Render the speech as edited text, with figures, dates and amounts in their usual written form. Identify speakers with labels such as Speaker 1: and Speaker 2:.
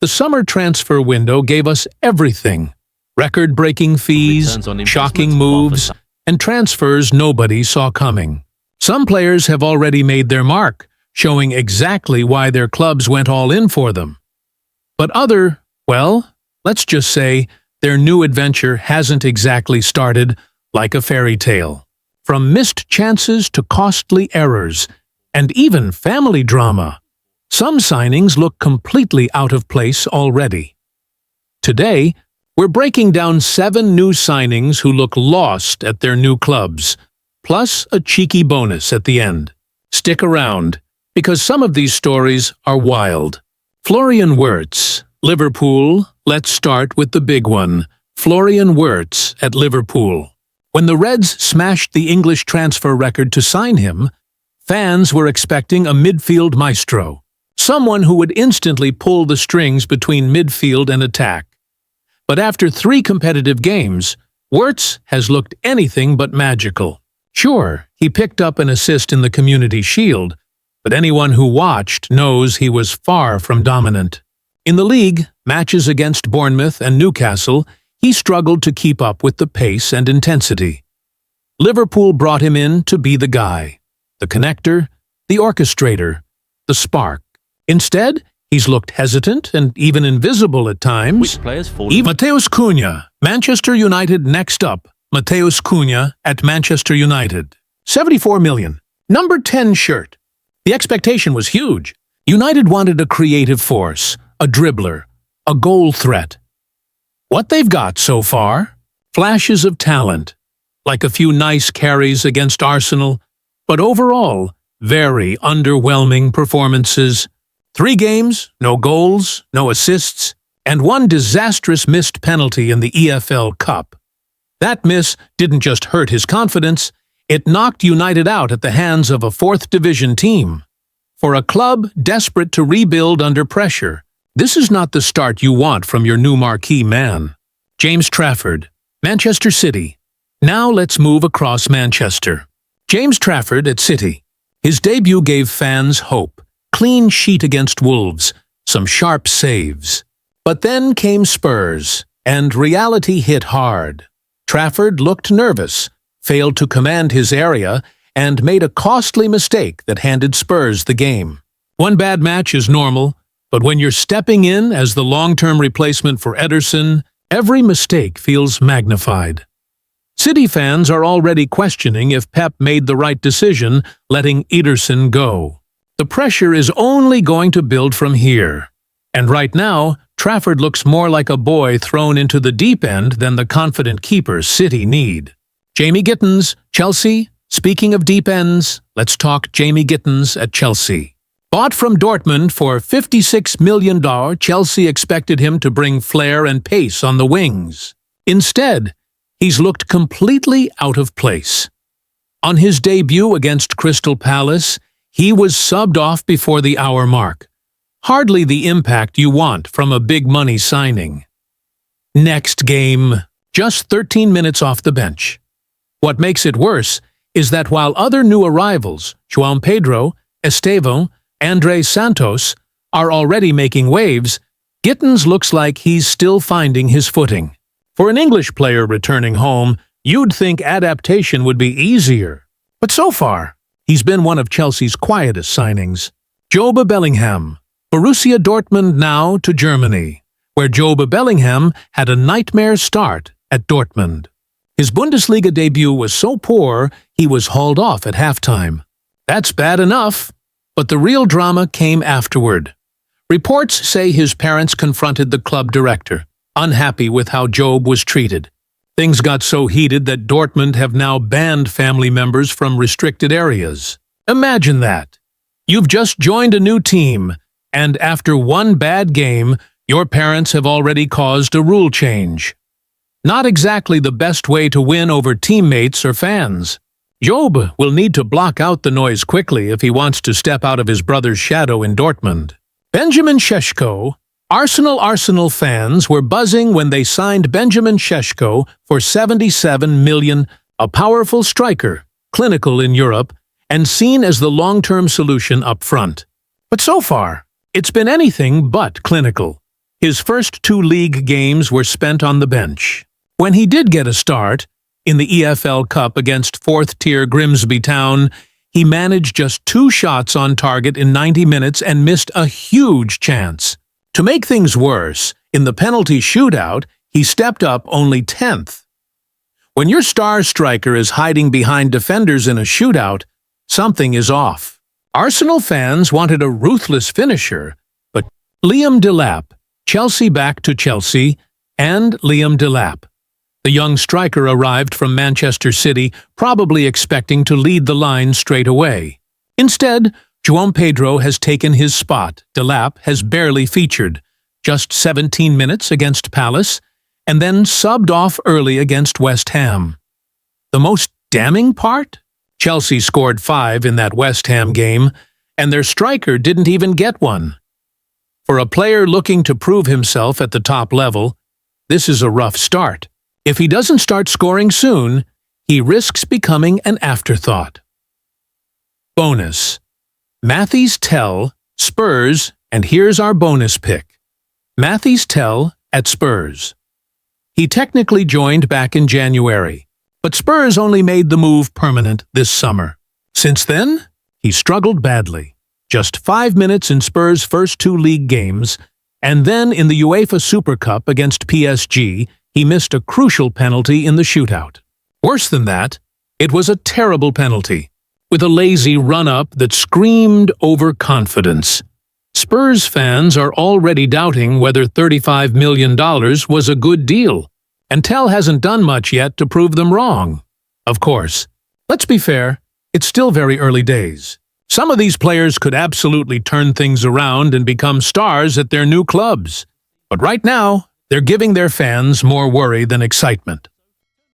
Speaker 1: The summer transfer window gave us everything. Record-breaking fees, shocking moves, and transfers nobody saw coming. Some players have already made their mark, showing exactly why their clubs went all in for them. But well, let's just say their new adventure hasn't exactly started like a fairy tale. From missed chances to costly errors, and even family drama, some signings look completely out of place already. Today, we're breaking down 7 new signings who look lost at their new clubs, plus a cheeky bonus at the end. Stick around, because some of these stories are wild. Florian Wirtz, Liverpool. Let's start with the big one. Florian Wirtz at Liverpool. When the Reds smashed the English transfer record to sign him, fans were expecting a midfield maestro, someone who would instantly pull the strings between midfield and attack. But after 3 competitive games, Wirtz has looked anything but magical. Sure, he picked up an assist in the Community Shield, but anyone who watched knows he was far from dominant. In the league, matches against Bournemouth and Newcastle, he struggled to keep up with the pace and intensity. Liverpool brought him in to be the guy, the connector, the orchestrator, the spark. Instead, he's looked hesitant and even invisible at times. Mateus Cunha, Manchester United next up. Mateus Cunha at Manchester United. 74 million. Number 10 shirt. The expectation was huge. United wanted a creative force, a dribbler, a goal threat. What they've got so far? Flashes of talent, like a few nice carries against Arsenal, but overall, very underwhelming performances. 3 games, no goals, no assists, and 1 disastrous missed penalty in the EFL Cup. That miss didn't just hurt his confidence, it knocked United out at the hands of a 4th division team. For a club desperate to rebuild under pressure, this is not the start you want from your new marquee man. James Trafford, Manchester City. Now let's move across Manchester. James Trafford at City. His debut gave fans hope. Clean sheet against Wolves, some sharp saves. But then came Spurs, and reality hit hard. Trafford looked nervous, failed to command his area, and made a costly mistake that handed Spurs the game. 1 bad match is normal, but when you're stepping in as the long-term replacement for Ederson, every mistake feels magnified. City fans are already questioning if Pep made the right decision letting Ederson go. The pressure is only going to build from here. And right now, Trafford looks more like a boy thrown into the deep end than the confident keeper City need. Jamie Gittins, Chelsea. Speaking of deep ends, let's talk Jamie Gittins at Chelsea. Bought from Dortmund for $56 million, Chelsea expected him to bring flair and pace on the wings. Instead, he's looked completely out of place. On his debut against Crystal Palace, he was subbed off before the hour mark. Hardly the impact you want from a big-money signing. Next game, just 13 minutes off the bench. What makes it worse is that while other new arrivals, João Pedro, Estevão, André Santos, are already making waves, Gittins looks like he's still finding his footing. For an English player returning home, you'd think adaptation would be easier. But so far, he's been one of Chelsea's quietest signings. Joba Bellingham, Borussia Dortmund now to Germany, where Joba Bellingham had a nightmare start at Dortmund. His Bundesliga debut was so poor, he was hauled off at halftime. That's bad enough, but the real drama came afterward. Reports say his parents confronted the club director, unhappy with how Job was treated. Things got so heated that Dortmund have now banned family members from restricted areas. Imagine that. You've just joined a new team, and after 1 bad game, your parents have already caused a rule change. Not exactly the best way to win over teammates or fans. Job will need to block out the noise quickly if he wants to step out of his brother's shadow in Dortmund. Benjamin Šeško. Arsenal fans were buzzing when they signed Benjamin Šeško for 77 million, a powerful striker, clinical in Europe, and seen as the long-term solution up front. But so far, it's been anything but clinical. His first 2 league games were spent on the bench. When he did get a start, in the EFL Cup against 4th-tier Grimsby Town, he managed just 2 shots on target in 90 minutes and missed a huge chance. To make things worse, in the penalty shootout, he stepped up only 10th. When your star striker is hiding behind defenders in a shootout, something is off. Arsenal fans wanted a ruthless finisher, but Liam Delap, Chelsea back to Chelsea, and Liam Delap. The young striker arrived from Manchester City, probably expecting to lead the line straight away. Instead, João Pedro has taken his spot. Delap has barely featured, just 17 minutes against Palace, and then subbed off early against West Ham. The most damning part? Chelsea scored 5 in that West Ham game, and their striker didn't even get one. For a player looking to prove himself at the top level, this is a rough start. If he doesn't start scoring soon, he risks becoming an afterthought. Bonus. Mathys Tel, Spurs, and here's our bonus pick. Mathys Tel at Spurs. He technically joined back in January, but Spurs only made the move permanent this summer. Since then, he struggled badly. Just 5 minutes in Spurs' first 2 league games, and then in the UEFA Super Cup against PSG, he missed a crucial penalty in the shootout. Worse than that, it was a terrible penalty, with a lazy run-up that screamed overconfidence. Spurs fans are already doubting whether $35 million was a good deal, and Tel hasn't done much yet to prove them wrong. Of course, let's be fair, it's still very early days. Some of these players could absolutely turn things around and become stars at their new clubs. But right now, they're giving their fans more worry than excitement.